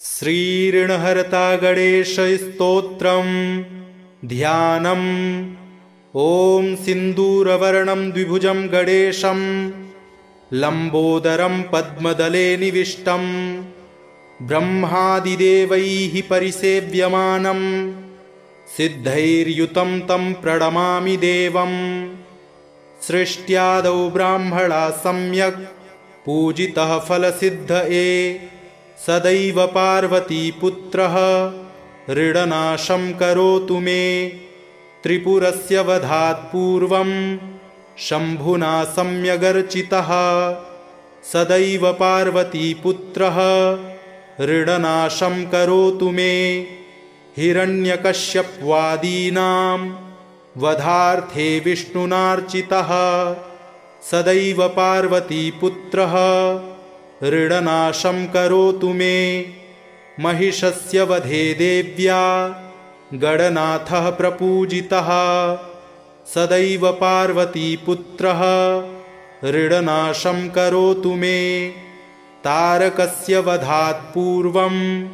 श्रीऋणहर्ता गणेशस्तोत्रम् ध्यानम्। ॐ सिन्दूरवर्णं द्विभुजं गणेशं लम्बोदरं पद्मदले निविष्टं ब्रह्मादिदेवैः परिसेव्यमानं सिद्धैर्युतं तं प्रणमामि देवम्। सृष्ट्यादौ ब्राह्मणा सम्यक् पूजितः फलसिद्धये सदैव पार्वतीपुत्रः ऋणनाशं करोतु मे। त्रिपुरस्य वधात् पूर्वं शम्भुना सम्यगर्चितः सदैव पार्वतीपुत्रः ऋणनाशं करोतु मे। हिरण्यकश्यपवादीनां वधार्थे विष्णुनार्चितः सदैव पार्वतीपुत्रः ऋणनाशं करोतु मे। महिषस्य वधे देव्या गणनाथः प्रपूजितः सदैव पार्वतीपुत्रः ऋणनाशं करोतु मे। तारकस्य वधात् पूर्वं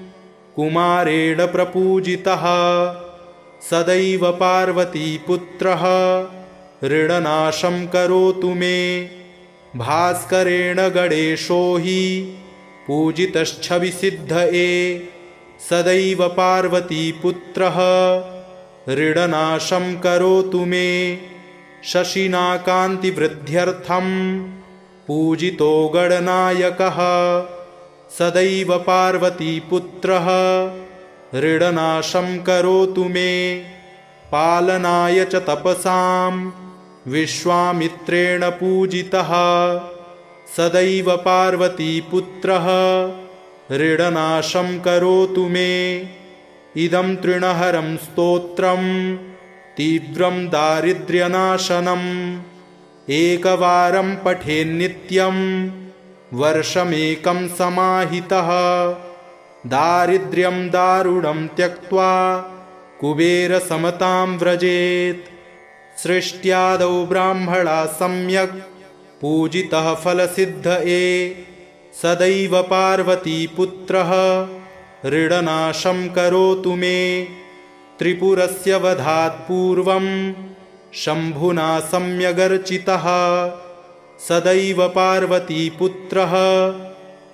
कुमारेण प्रपूजितः सदैव पार्वतीपुत्रः ऋणनाशं करोतु मे। भास्करेण गणेशो हि पूजितश्छविसिद्धये सदैव पार्वतीपुत्रः ऋणनाशं करोतु मे। शशिना कान्तिवृद्ध्यर्थं पूजितो गणनायकः सदैव पार्वतीपुत्रः ऋणनाशं करोतु मे। पालनाय च तपसां विश्वामित्रेण पूजितः सदैव पार्वतीपुत्रः ऋणनाशं करोतु मे। इदं तृणहरं स्तोत्रं तीव्रं दारिद्र्यनाशनम् एकवारं पठेन्नित्यं वर्षमेकं समाहितः दारिद्र्यं दारुणं त्यक्त्वा कुबेरसमतां व्रजेत्। सृष्ट्यादौ ब्राह्मणा सम्यक् पूजितः फलसिद्धये सदैव पार्वतीपुत्रः ऋणनाशं करोतु मे। त्रिपुरस्य वधात् पूर्वं शम्भुना सम्यगर्चितः सदैव पार्वतीपुत्रः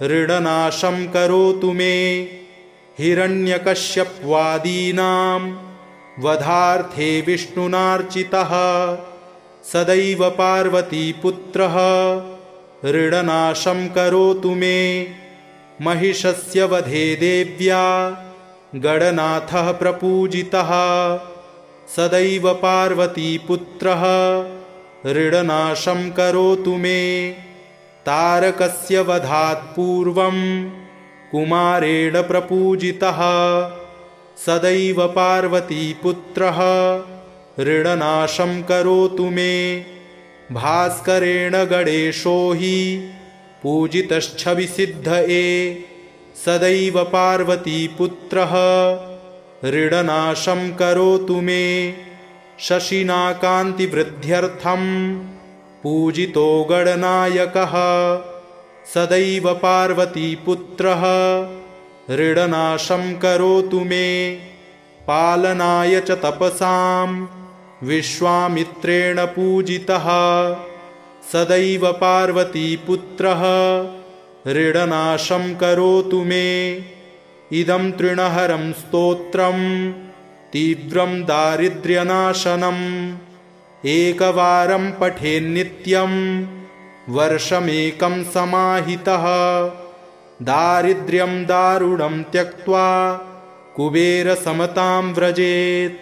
ऋणनाशं करोतु मे। हिरण्यकश्यपवादीनां वधार्थे विष्णुनार्चितः सदैव पार्वतीपुत्रः ऋणनाशं करोतु मे। महिषस्य वधे देव्या गणनाथः प्रपूजितः सदैव पार्वतीपुत्रः ऋणनाशं करोतु मे। तारकस्य वधात् पूर्वं कुमारेण प्रपूजितः सदैव पार्वतीपुत्रः ऋणनाशं करोतु मे। भास्करेण गणेशो हि पूजितश्छविसिद्धये सदैव पार्वतीपुत्रः ऋणनाशं करोतु मे। शशिना कान्तिवृद्ध्यर्थं पूजितो गणनायकः सदैव पार्वतीपुत्रः ऋणनाशं करोतु मे। पालनाय च तपसां विश्वामित्रेण पूजितः सदैव पार्वतीपुत्रः ऋणनाशं करोतु मे। इदं तृणहरं स्तोत्रं तीव्रं दारिद्र्यनाशनम् एकवारं पठेन्नित्यं वर्षमेकं समाहितः दारिद्र्यं दारुणं त्यक्त्वा कुबेरसमतां व्रजेत्।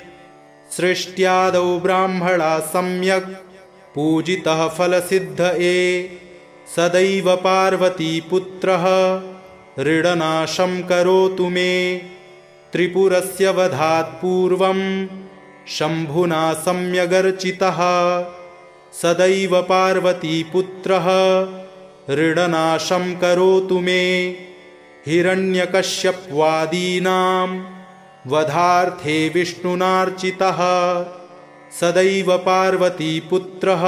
सृष्ट्यादौ ब्राह्मणा सम्यक् पूजितः फलसिद्धये सदैव पार्वतीपुत्रः ऋणनाशं करोतु मे। त्रिपुरस्य वधात् पूर्वं शम्भुना सम्यगर्चितः सदैव पार्वतीपुत्रः ऋणनाशं करोतु मे। हिरण्यकश्यपवादीनां वधार्थे विष्णुनार्चितः सदैव पार्वतीपुत्रः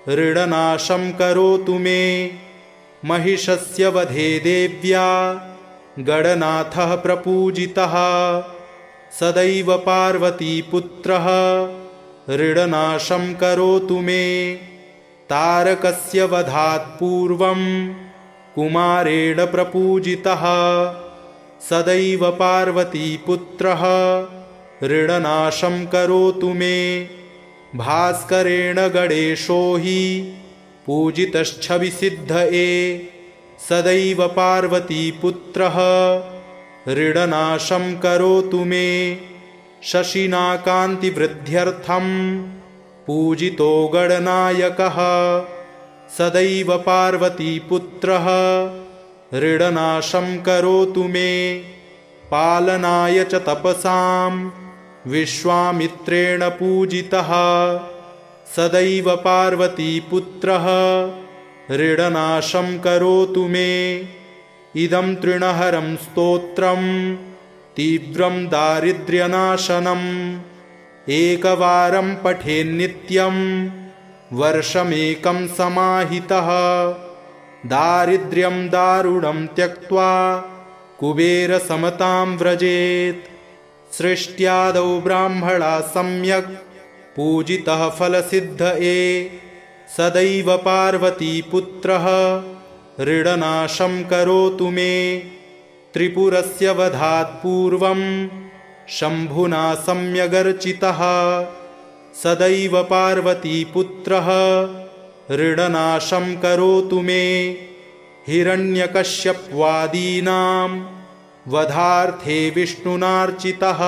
ऋणनाशं करोतु मे। महिषस्य वधे देव्या गणनाथः प्रपूजितः सदैव पार्वतीपुत्रः ऋणनाशं करोतु मे। तारकस्य वधात् पूर्वं कुमारेण प्रपूजितः सदैव पार्वतीपुत्रः ऋणनाशं करोतु मे। भास्करेण गणेशो हि पूजितश्छविसिद्धये सदैव पार्वतीपुत्रः ऋणनाशं करोतु मे। शशिना कान्तिवृद्ध्यर्थं पूजितो गणनायकः सदैव पार्वतीपुत्रः ऋणनाशं करोतु मे। पालनाय च तपसां विश्वामित्रेण पूजितः सदैव पार्वतीपुत्रः ऋणनाशं करोतु मे। इदं तृणहरं स्तोत्रं तीव्रं दारिद्र्यनाशनम् एकवारं पठेन्नित्यं वर्षमेकं समाहितः। दारिद्र्यं दारुणं त्यक्त्वा कुबेरसमतां व्रजेत्। सृष्ट्यादौ ब्राह्मणा सम्यक् पूजितः फलसिद्धये सदैव पार्वतीपुत्रः ऋणनाशं करोतु मे। त्रिपुरस्य वधात् पूर्वं शम्भुना सम्यगर्चितः सदैव पार्वतीपुत्रः ऋणनाशं करोतु मे। हिरण्यकश्यपवादीनां वधार्थे विष्णुनार्चितः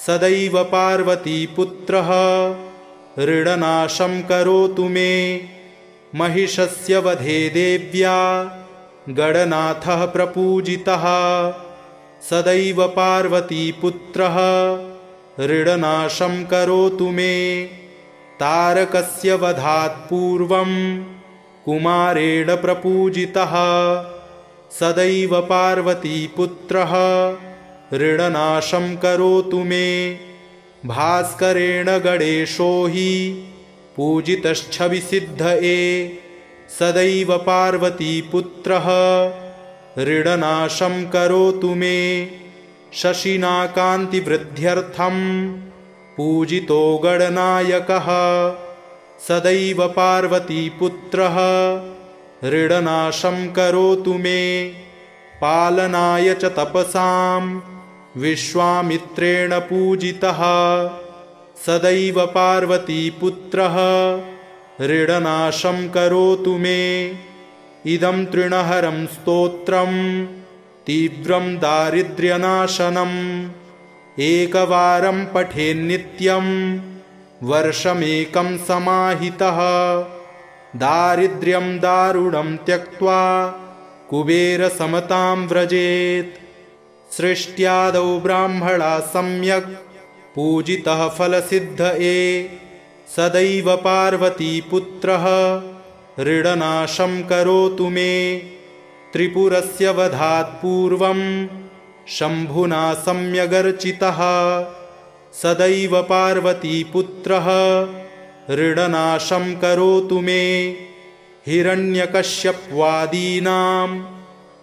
सदैव पार्वतीपुत्रः ऋणनाशं करोतु मे। महिषस्य वधे देव्या गणनाथः प्रपूजितः सदैव पार्वतीपुत्रः ऋणनाशं करोतु मे। तारकस्य वधात् पूर्वं कुमारेण प्रपूजितः सदैव पार्वतीपुत्रः ऋणनाशं करोतु मे। भास्करेण गणेशो हि पूजितश्छविसिद्धये सदैव पार्वतीपुत्रः ऋणनाशं करोतु मे। शशिना कान्तिवृद्ध्यर्थं पूजितो गणनायकः सदैव पार्वतीपुत्रः ऋणनाशं करोतु मे। पालनाय च तपसां विश्वामित्रेण पूजितः सदैव पार्वतीपुत्रः ऋणनाशं करोतु मे। इदं तृणहरं स्तोत्रं तीव्रं दारिद्र्यनाशनम् एकवारं पठेन्नित्यं वर्षमेकं समाहितः। दारिद्र्यं दारुणं त्यक्त्वा कुबेरसमतां व्रजेत्। सृष्ट्यादौ ब्राह्मणा सम्यक् पूजितः फलसिद्धये सदैव पार्वतीपुत्रः ऋणनाशं करोतु मे। त्रिपुरस्य वधात् पूर्वं शम्भुना सम्यगर्चितः सदैव पार्वतीपुत्रः ऋणनाशं करोतु मे। हिरण्यकश्यपवादीनां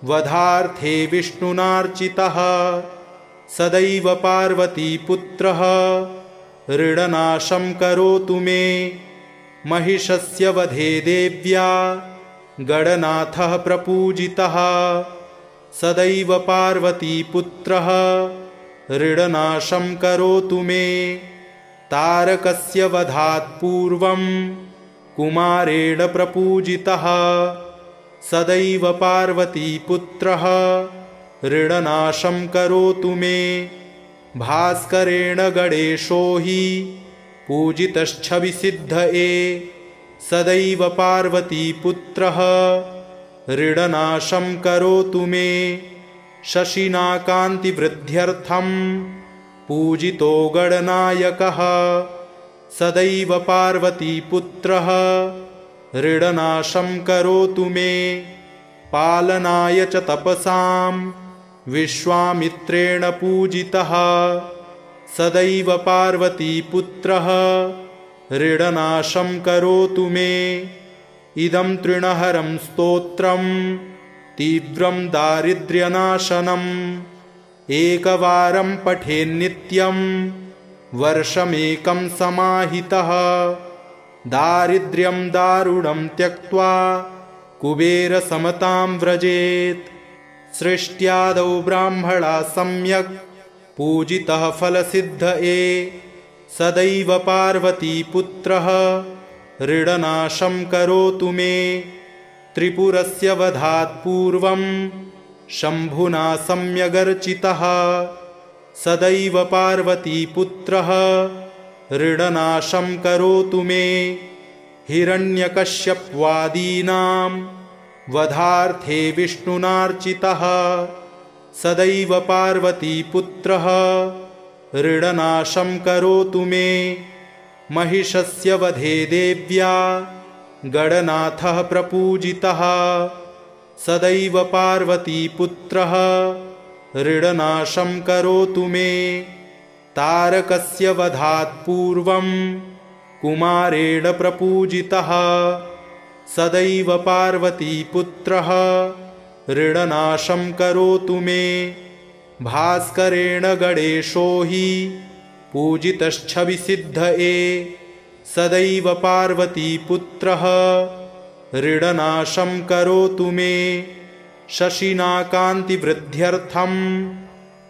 वधार्थे विष्णुनार्चितः सदैव पार्वतीपुत्रः ऋणनाशं करोतु मे। महिषस्य वधे देव्या गणनाथः प्रपूजितः सदैव पार्वतीपुत्रः ऋणनाशं करोतु मे। तारकस्य वधात् पूर्वं कुमारेण प्रपूजितः सदैव पार्वतीपुत्रः ऋणनाशं करोतु मे। भास्करेण गणेशो हि पूजितश्छविसिद्धये सदैव पार्वतीपुत्रः ऋणनाशं करोतु मे। शशिना कान्तिवृद्ध्यर्थं पूजितो गणनायकः सदैव पार्वतीपुत्रः ऋणनाशं करोतु मे। पालनाय च तपसां विश्वामित्रेण पूजितः सदैव पार्वतीपुत्रः ऋणनाशं करोतु मे। इदं तृणहरं स्तोत्रं तीव्रं दारिद्र्यनाशनम् एकवारं पठेन्नित्यं वर्षमेकं समाहितः दारिद्र्यं दारुणं त्यक्त्वा कुबेरसमतां व्रजेत्। सृष्ट्यादौ ब्राह्मणा सम्यक् पूजितः फलसिद्धये सदैव पार्वतीपुत्रः ऋणनाशं करोतु मे। त्रिपुरस्य वधात् पूर्वं शम्भुना सम्यगर्चितः सदैव पार्वतीपुत्रः ऋणनाशं करोतु मे। हिरण्यकश्यपवादीनां वधार्थे विष्णुनार्चितः सदैव पार्वतीपुत्रः ऋणनाशं करोतु मे। महिषस्य वधे देव्या गणनाथः प्रपूजितः सदैव पार्वतीपुत्रः ऋणनाशं करोतु मे। तारकस्य वधात् पूर्वं कुमारेण प्रपूजितः सदैव पार्वतीपुत्रः ऋणनाशं करोतु मे। भास्करेण गणेशो हि पूजितश्छविसिद्धये सदैव पार्वतीपुत्रः ऋणनाशं करोतु मे। शशिना कान्तिवृद्ध्यर्थं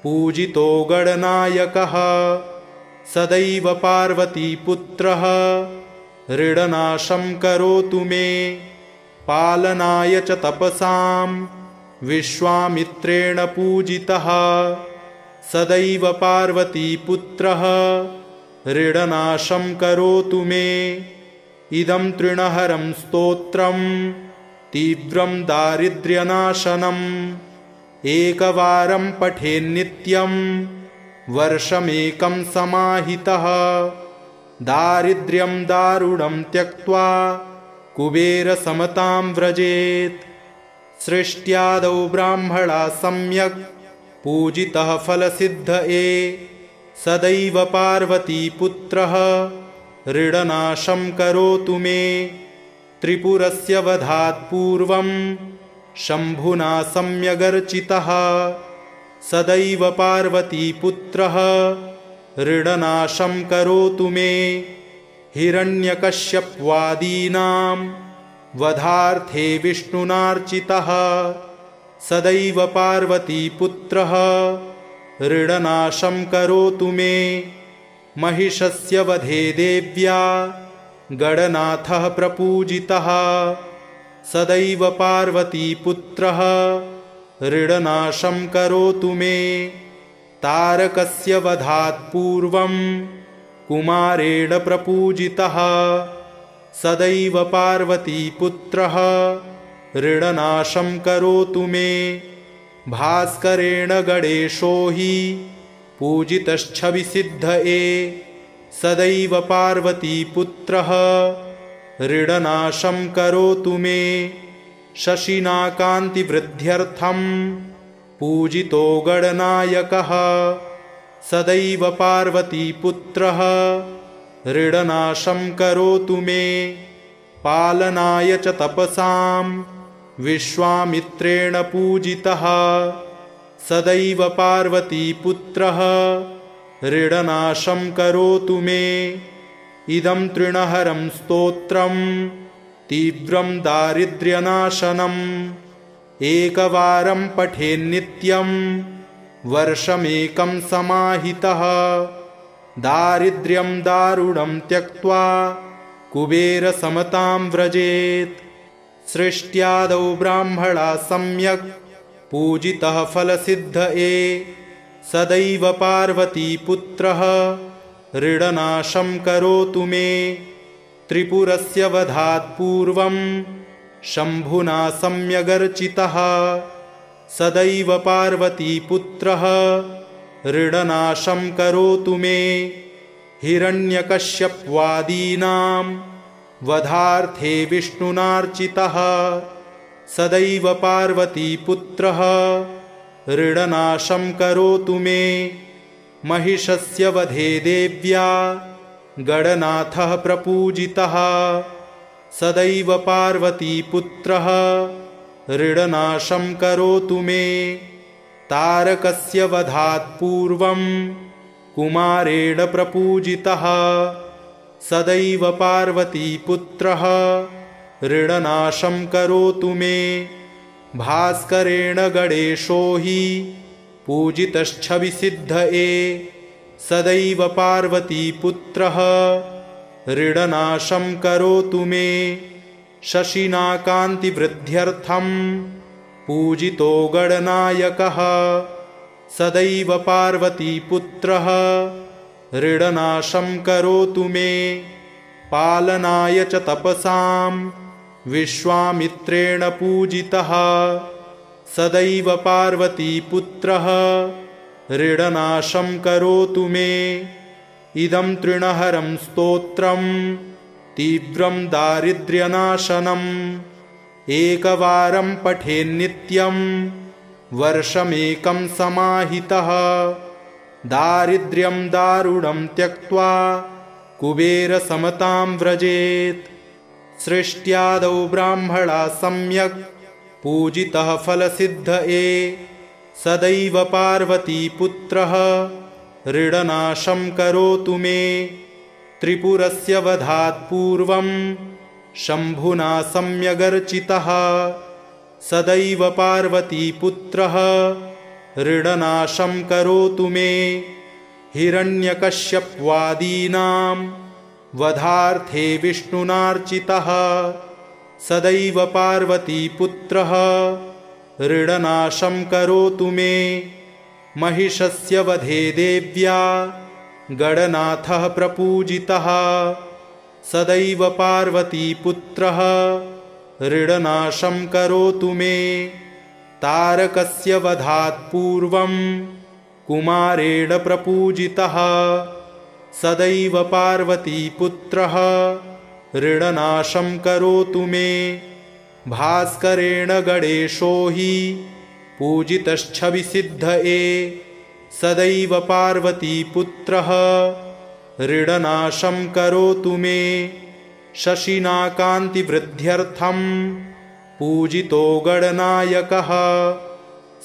पूजितो गणनायकः सदैव पार्वतीपुत्रः ऋणनाशं करोतु मे। पालनाय च तपसां विश्वामित्रेण पूजितः सदैव पार्वतीपुत्रः ऋणनाशं करोतु मे। इदं तृणहरं स्तोत्रं तीव्रं दारिद्र्यनाशनम् एकवारं पठेन्नित्यं वर्षमेकं समाहितः दारिद्र्यं दारुणं त्यक्त्वा कुबेरसमतां व्रजेत्। सृष्ट्यादौ ब्राह्मणा सम्यक् पूजितः फलसिद्धये सदैव पार्वतीपुत्रः ऋणनाशं करोतु मे। त्रिपुरस्य वधात् पूर्वं शम्भुना सम्यगर्चितः सदैव पार्वतीपुत्रः ऋणनाशं करोतु मे। हिरण्यकश्यपवादीनां वधार्थे विष्णुनार्चितः सदैव पार्वतीपुत्रः ऋणनाशं करोतु मे। महिषस्य वधे देव्या गणनाथः प्रपूजितः सदैव पार्वतीपुत्रः ऋणनाशं करोतु मे। तारकस्य वधात् पूर्वं कुमारेण प्रपूजितः सदैव पार्वतीपुत्रः ऋणनाशं करोतु मे। भास्करेण गणेशो हि पूजितश्छविसिद्धये सदैव पार्वतीपुत्रः ऋणनाशं करोतु मे। शशिना कान्तिवृद्ध्यर्थं पूजितो गणनायकः सदैव पार्वतीपुत्रः ऋणनाशं करोतु मे। पालनाय च तपसां विश्वामित्रेण पूजितः सदैव पार्वतीपुत्रः ऋणनाशं करोतु मे। इदं तृणहरं स्तोत्रं तीव्रं दारिद्र्यनाशनम् एकवारं पठेन्नित्यं वर्षमेकं समाहितः दारिद्र्यं दारुणं त्यक्त्वा कुबेरसमतां व्रजेत्। सृष्ट्यादौ ब्राह्मणा सम्यक् पूजितः फलसिद्धये सदैव पार्वतीपुत्रः ऋणनाशं करोतु मे। त्रिपुरस्य वधात् पूर्वं शम्भुना सम्यगर्चितः सदैव पार्वतीपुत्रः ऋणनाशं करोतु मे। हिरण्यकश्यपवादीनां वधार्थे विष्णुनार्चितः सदैव पार्वतीपुत्रः ऋणनाशं करोतु मे। महिषस्य वधे देव्या गणनाथः प्रपूजितः सदैव पार्वतीपुत्रः ऋणनाशं करोतु मे। तारकस्य वधात् पूर्वं कुमारेण प्रपूजितः सदैव पार्वतीपुत्रः ऋणनाशं करोतु मे। भास्करेण गणेशो हि पूजितश्छविसिद्धये सदैव पार्वतीपुत्रः ऋणनाशं करोतु मे। शशिना कान्तिवृद्ध्यर्थं पूजितो गणनायकः सदैव पार्वतीपुत्रः ऋणनाशं करोतु मे। पालनाय च तपसां विश्वामित्रेण पूजितः सदैव पार्वतीपुत्रः ऋणनाशं करोतु मे। इदं तृणहरं स्तोत्रं तीव्रं दारिद्र्यनाशनम् एकवारं पठेन्नित्यं वर्षमेकं समाहितः। दारिद्र्यं दारुणं त्यक्त्वा कुबेरसमतां व्रजेत्। सृष्ट्यादौ ब्राह्मणा सम्यक् पूजितः फलसिद्धये सदैव पार्वतीपुत्रः ऋणनाशं करोतु मे। त्रिपुरस्य वधात् पूर्वं शम्भुना सम्यगर्चितः सदैव पार्वतीपुत्रः ऋणनाशं करोतु मे। हिरण्यकश्यपवादीनां वधार्थे विष्णुनार्चितः सदैव पार्वतीपुत्रः ऋणनाशं करोतु मे। महिषस्य वधे देव्या गणनाथः प्रपूजितः सदैव पार्वतीपुत्रः ऋणनाशं करोतु मे। तारकस्य वधात् पूर्वं कुमारेण प्रपूजितः सदैव पार्वतीपुत्रः ऋणनाशं करोतु मे। भास्करेण गणेशो हि पूजितश्छविसिद्धये सदैव पार्वतीपुत्रः ऋणनाशं करोतु मे। शशिना कान्तिवृद्ध्यर्थं पूजितो गणनायकः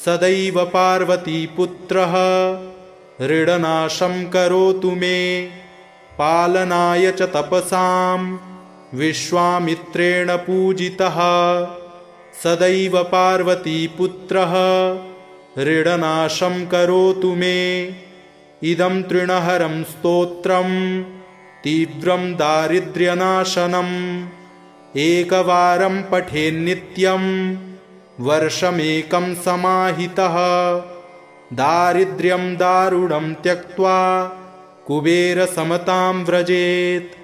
सदैव पार्वतीपुत्रः ऋणनाशं करोतु मे। पालनाय च तपसां विश्वामित्रेण पूजितः सदैव पार्वतीपुत्रः ऋणनाशं करोतु मे। इदं तृणहरं स्तोत्रं तीव्रं दारिद्र्यनाशनम् एकवारं पठेन्नित्यं वर्षमेकं समाहितः। दारिद्र्यं दारुणं त्यक्त्वा कुबेरसमतां व्रजेत्।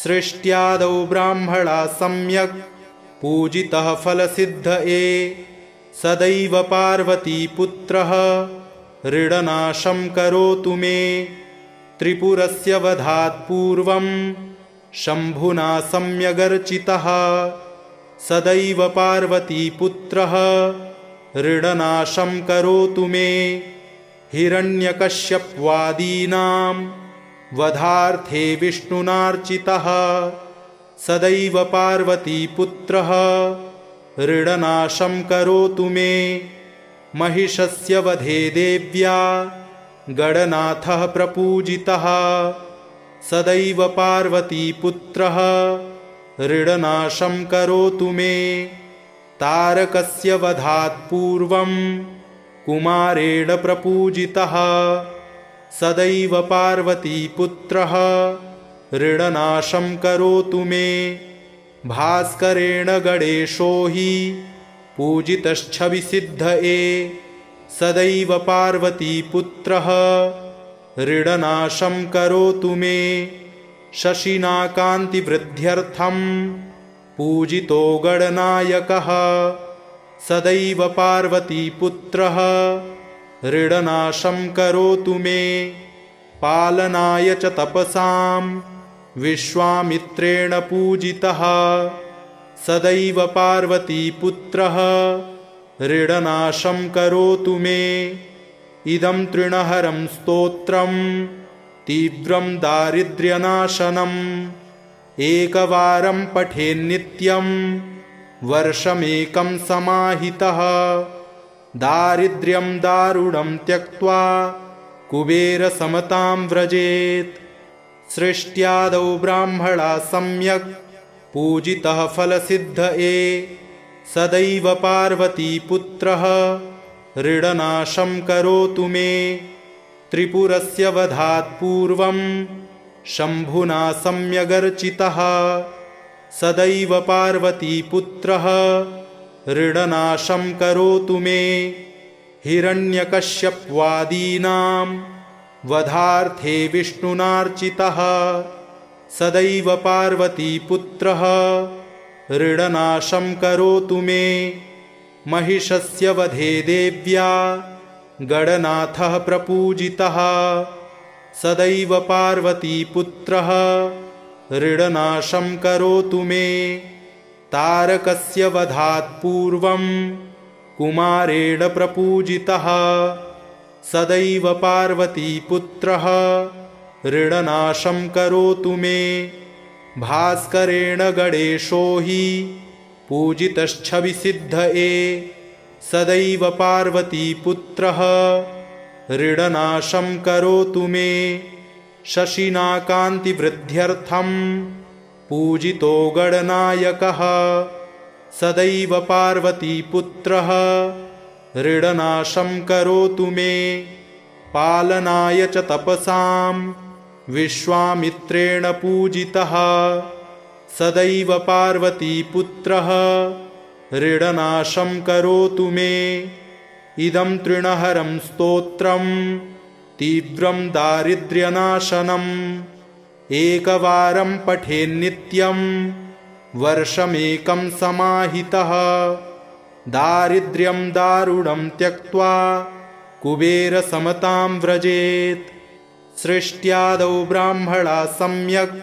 सृष्ट्यादौ ब्राह्मणा सम्यक् पूजितः फलसिद्धये सदैव पार्वतीपुत्रः ऋणनाशं करोतु मे। त्रिपुरस्य वधात् पूर्वं शम्भुना सम्यगर्चितः सदैव पार्वतीपुत्रः ऋणनाशं करोतु मे। हिरण्यकश्यपवादीनां वधार्थे विष्णुनार्चितः सदैव पार्वतीपुत्रः ऋणनाशं करोतु मे। महिषस्य वधे देव्या गणनाथः प्रपूजितः सदैव पार्वतीपुत्रः ऋणनाशं करोतु मे। तारकस्य वधात् पूर्वं कुमारेण प्रपूजितः सदैव पार्वतीपुत्रः ऋणनाशं करोतु मे। भास्करेण गणेशो हि पूजितश्छविसिद्धये सदैव पार्वतीपुत्रः ऋणनाशं करोतु मे। शशिना कान्तिवृद्ध्यर्थं पूजितो गणनायकः सदैव पार्वतीपुत्रः ऋणनाशं करोतु मे। पालनाय च तपसां विश्वामित्रेण पूजितः सदैव पार्वतीपुत्रः ऋणनाशं करोतु मे। इदं तृणहरं स्तोत्रं तीव्रं दारिद्र्यनाशनम् एकवारं पठेन्नित्यं वर्षमेकं समाहितः दारिद्र्यं दारुणं त्यक्त्वा कुबेरसमतां व्रजेत्। सृष्ट्यादौ ब्राह्मणा सम्यक् पूजितः फलसिद्धये सदैव पार्वतीपुत्रः ऋणनाशं करोतु मे। त्रिपुरस्य वधात् पूर्वं शम्भुना सम्यगर्चितः सदैव पार्वतीपुत्रः ऋणनाशं करोतु मे। हिरण्यकश्यपवादीनां वधार्थे विष्णुनार्चितः सदैव पार्वतीपुत्रः ऋणनाशं करोतु मे। महिषस्य वधे देव्या गणनाथः प्रपूजितः सदैव पार्वतीपुत्रः ऋणनाशं करोतु मे। तारकस्य वधात् पूर्वं कुमारेण प्रपूजितः सदैव पार्वतीपुत्रः ऋणनाशं करोतु मे। भास्करेण गणेशो हि पूजितश्छविसिद्धये सदैव पार्वतीपुत्रः ऋणनाशं करोतु मे। शशिना कान्तिवृद्ध्यर्थं पूजितो गणनायकः सदैव पार्वतीपुत्रः ऋणनाशं करोतु मे। पालनाय च तपसां विश्वामित्रेण पूजितः सदैव पार्वतीपुत्रः ऋणनाशं करोतु मे। इदं तृणहरं स्तोत्रं तीव्रं दारिद्र्यनाशनम् एकवारं पठेन्नित्यं वर्षमेकं समाहितः दारिद्र्यं दारुणं त्यक्त्वा कुबेरसमतां व्रजेत्। सृष्ट्यादौ ब्राह्मणा सम्यक्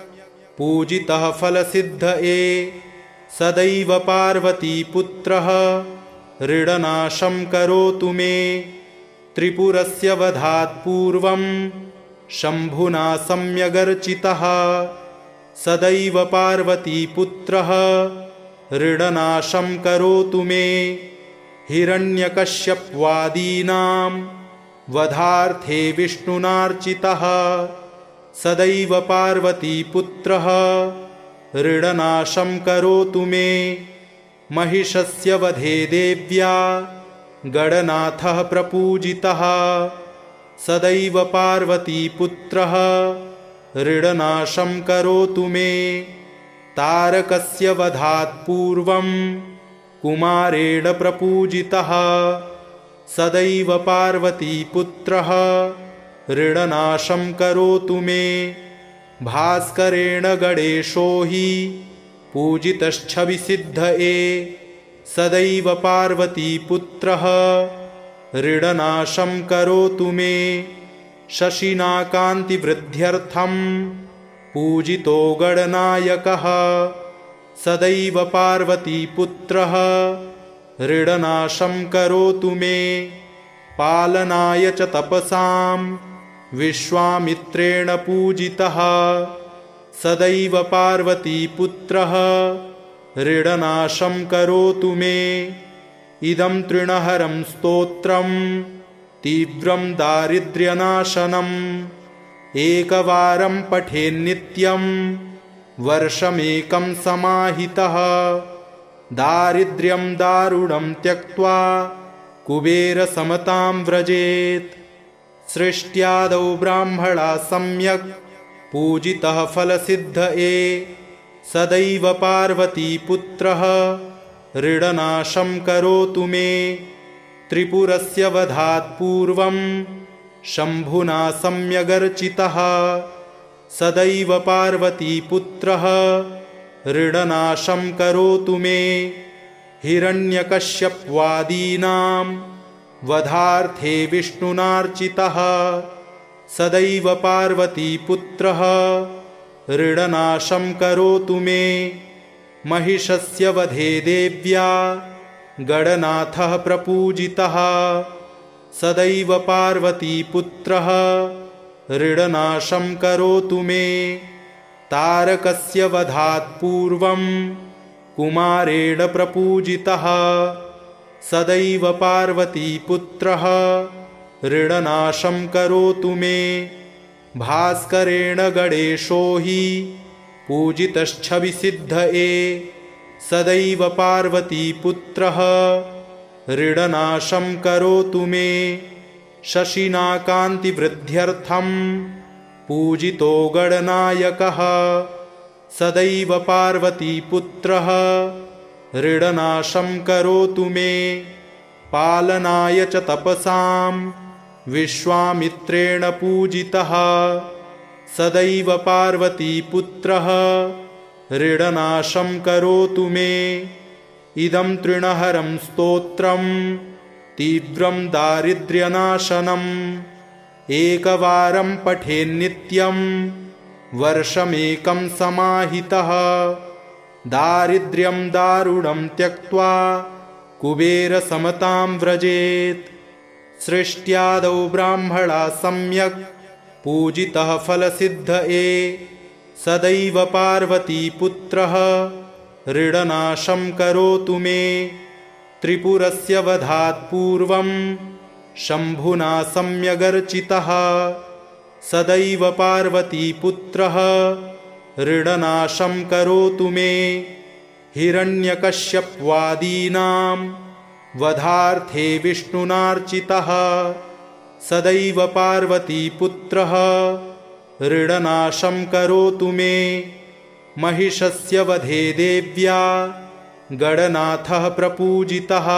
पूजितः फलसिद्धये सदैव पार्वतीपुत्रः ऋणनाशं करोतु मे। त्रिपुरस्य वधात् पूर्वं शम्भुना सम्यगर्चितः सदैव पार्वतीपुत्रः ऋणनाशं करोतु मे। हिरण्यकश्यपवादीनां वधार्थे विष्णुनार्चितः सदैव पार्वतीपुत्रः ऋणनाशं करोतु मे। महिषस्य वधे देव्या गणनाथः प्रपूजितः सदैव पार्वतीपुत्रः ऋणनाशं करोतु मे। तारकस्य वधात् पूर्वं कुमारेण प्रपूजितः सदैव पार्वतीपुत्रः ऋणनाशं करोतु मे। भास्करेण गणेशो हि पूजितश्छविसिद्धये सदैव पार्वतीपुत्रः ऋणनाशं करोतु मे। शशिना कान्तिवृद्ध्यर्थं पूजितो गणनायकः सदैव पार्वतीपुत्रः ऋणनाशं करोतु मे। पालनाय च तपसां विश्वामित्रेण पूजितः सदैव पार्वतीपुत्रः ऋणनाशं करोतु मे। इदं तृणहरं स्तोत्रं तीव्रं दारिद्र्यनाशनम् एकवारं पठेन्नित्यं वर्षमेकं समाहितः दारिद्र्यं दारुणं त्यक्त्वा कुबेरसमतां व्रजेत्। सृष्ट्यादौ ब्राह्मणा सम्यक् पूजितः फलसिद्धये सदैव पार्वतीपुत्रः ऋणनाशं करोतु मे। त्रिपुरस्य वधात् पूर्वं शम्भुना सम्यगर्चितः सदैव पार्वतीपुत्रः ऋणनाशं करोतु मे। हिरण्यकश्यपवादीनां वधार्थे विष्णुनार्चितः सदैव पार्वतीपुत्रः ऋणनाशं करोतु मे। महिषस्य वधे देव्या गणनाथः प्रपूजितः सदैव पार्वतीपुत्रः ऋणनाशं करोतु मे। तारकस्य वधात् पूर्वं कुमारेण प्रपूजितः सदैव पार्वतीपुत्रः ऋणनाशं करोतु मे। भास्करेण गणेशो हि पूजितश्छविसिद्धये सदैव पार्वतीपुत्रः ऋणनाशं करोतु मे। शशिना कान्तिवृद्ध्यर्थं पूजितो गणनायकः सदैव पार्वतीपुत्रः ऋणनाशं करोतु मे। पालनाय च तपसां विश्वामित्रेण पूजितः सदैव पार्वतीपुत्रः ऋणनाशं करोतु मे। इदं तृणहरं स्तोत्रं तीव्रं दारिद्र्यनाशनम् एकवारं पठेन्नित्यं वर्षमेकं समाहितः। दारिद्र्यं दारुणं त्यक्त्वा कुबेरसमतां व्रजेत्। सृष्ट्यादौ ब्राह्मणा सम्यक् पूजितः फलसिद्धये सदैव पार्वतीपुत्रः ऋणनाशं करोतु मे। त्रिपुरस्य वधात् पूर्वं शम्भुना सम्यगर्चितः सदैव पार्वतीपुत्रः ऋणनाशं करोतु मे। हिरण्यकश्यपवादीनां वधार्थे विष्णुनार्चितः सदैव पार्वतीपुत्रः ऋणनाशं करोतु मे। महिषस्य वधे देव्या गणनाथः प्रपूजितः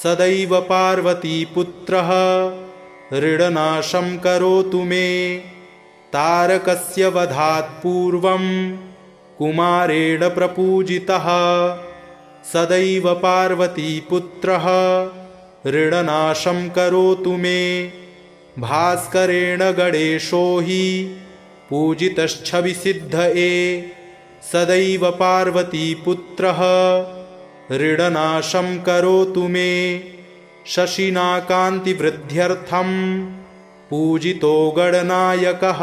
सदैव पार्वतीपुत्रः ऋणनाशं करोतु मे। तारकस्य वधात् पूर्वं कुमारेण प्रपूजितः सदैव पार्वतीपुत्रः ऋणनाशं करोतु मे। भास्करेण गणेशो हि पूजितश्छविसिद्धये सदैव पार्वतीपुत्रः ऋणनाशं करोतु मे। शशिना कान्तिवृद्ध्यर्थं पूजितो गणनायकः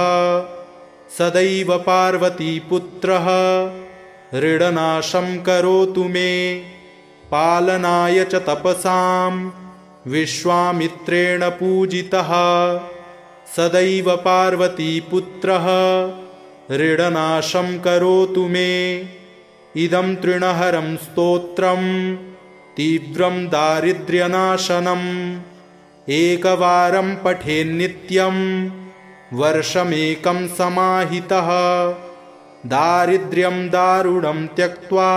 सदैव पार्वतीपुत्रः ऋणनाशं करोतु मे। पालनाय च तपसां विश्वामित्रेण पूजितः सदैव पार्वतीपुत्रः ऋणनाशं करोतु मे। इदं तृणहरं स्तोत्रं तीव्रं दारिद्र्यनाशनम् एकवारं पठेन्नित्यं वर्षमेकं समाहितः। दारिद्र्यं दारुणं त्यक्त्वा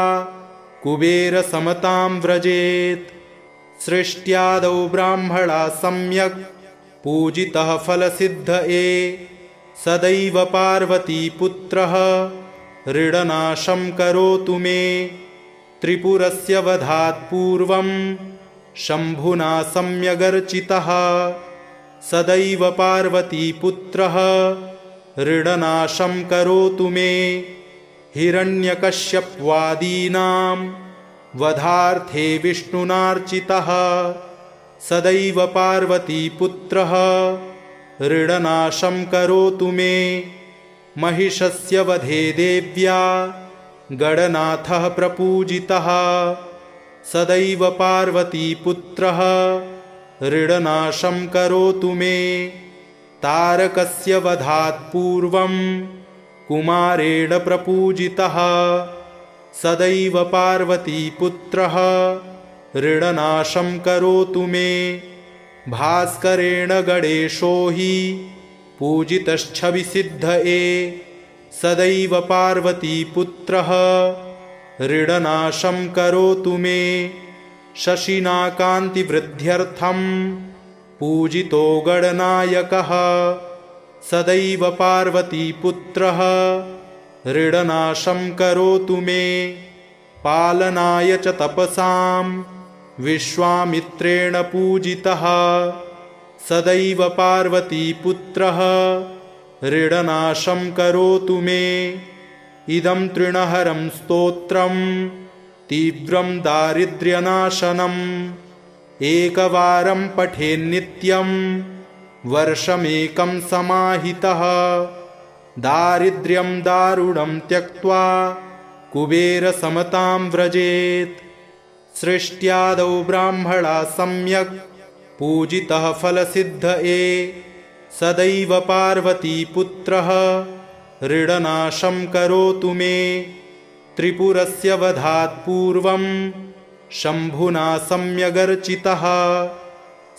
कुबेरसमतां व्रजेत्। सृष्ट्यादौ ब्राह्मणा सम्यक् पूजितः फलसिद्धये सदैव पार्वतीपुत्रः ऋणनाशं करोतु मे। त्रिपुरस्य वधात् पूर्वं शम्भुना सम्यगर्चितः सदैव पार्वतीपुत्रः ऋणनाशं करोतु मे। हिरण्यकश्यपवादीनां वधार्थे विष्णुनार्चितः सदैव पार्वतीपुत्रः ऋणनाशं करोतु मे। महिषस्य वधे देव्या गणनाथः प्रपूजितः सदैव पार्वतीपुत्रः ऋणनाशं करोतु मे। तारकस्य वधात् पूर्वं कुमारेण प्रपूजितः सदैव पार्वतीपुत्रः ऋणनाशं करोतु मे। भास्करेण गणेशो हि पूजितश्छविसिद्धये सदैव पार्वतीपुत्रः ऋणनाशं करोतु मे। शशिना कान्तिवृद्ध्यर्थं पूजितो गणनायकः सदैव पार्वतीपुत्रः ऋणनाशं करोतु मे। पालनाय च तपसां विश्वामित्रेण पूजितः सदैव पार्वतीपुत्रः ऋणनाशं करोतु मे। इदं तृणहरं स्तोत्रं तीव्रं दारिद्र्यनाशनम् एकवारं पठेन्नित्यं वर्षमेकं समाहितः। दारिद्र्यं दारुणं त्यक्त्वा कुबेरसमतां व्रजेत्। सृष्ट्यादौ ब्राह्मणा सम्यक् पूजितः फलसिद्धये, सदैव पार्वतीपुत्रः ऋणनाशं करोतु मे। त्रिपुरस्य वधात् पूर्वं शम्भुना सम्यगर्चितः,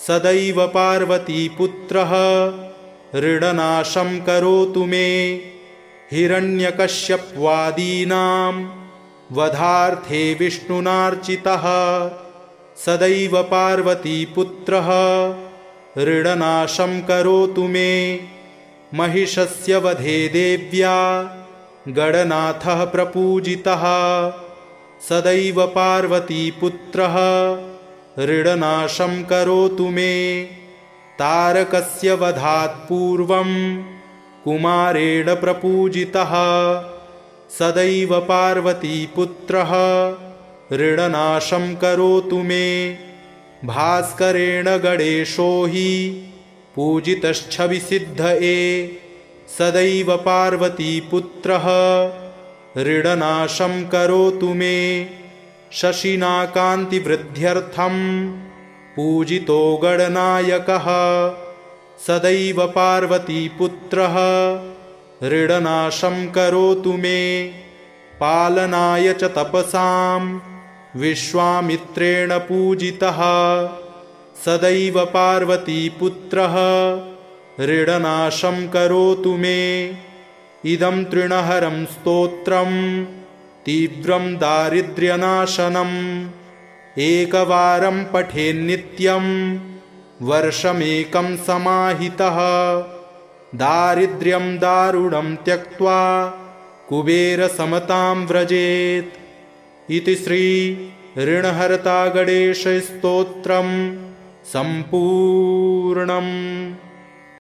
सदैव पार्वतीपुत्रः ऋणनाशं करोतु मे। हिरण्यकश्यपवादीनां वधार्थे विष्णुनार्चितः, सदैव पार्वतीपुत्रः ऋणनाशं करोतु मे। महिषस्य वधे देव्या गणनाथः प्रपूजितः, सदैव पार्वतीपुत्रः ऋणनाशं करोतु मे। तारकस्य वधात् पूर्वं कुमारेण प्रपूजितः, सदैव पार्वतीपुत्रः ऋणनाशं करोतु मे। भास्करेण गणेशो हि पूजितश्छविसिद्धये, सदैव पार्वतीपुत्रः ऋणनाशं करोतु मे। शशिना कान्तिवृद्ध्यर्थं पूजितो गणनायकः, सदैव पार्वतीपुत्रः ऋणनाशं करोतु मे। पालनाय च तपसां विश्वामित्रेण पूजितः, सदैव पार्वतीपुत्रः ऋणनाशं करोतु मे। इदं तृणहरं स्तोत्रं तीव्रं दारिद्र्यनाशनम्, एकवारं पठेन्नित्यं वर्षमेकं समाहितः। दारिद्र्यं दारुणं त्यक्त्वा कुबेरसमतां व्रजेत्। इति श्री ऋणहर्ता गणेशस्तोत्रं सम्पूर्णम्।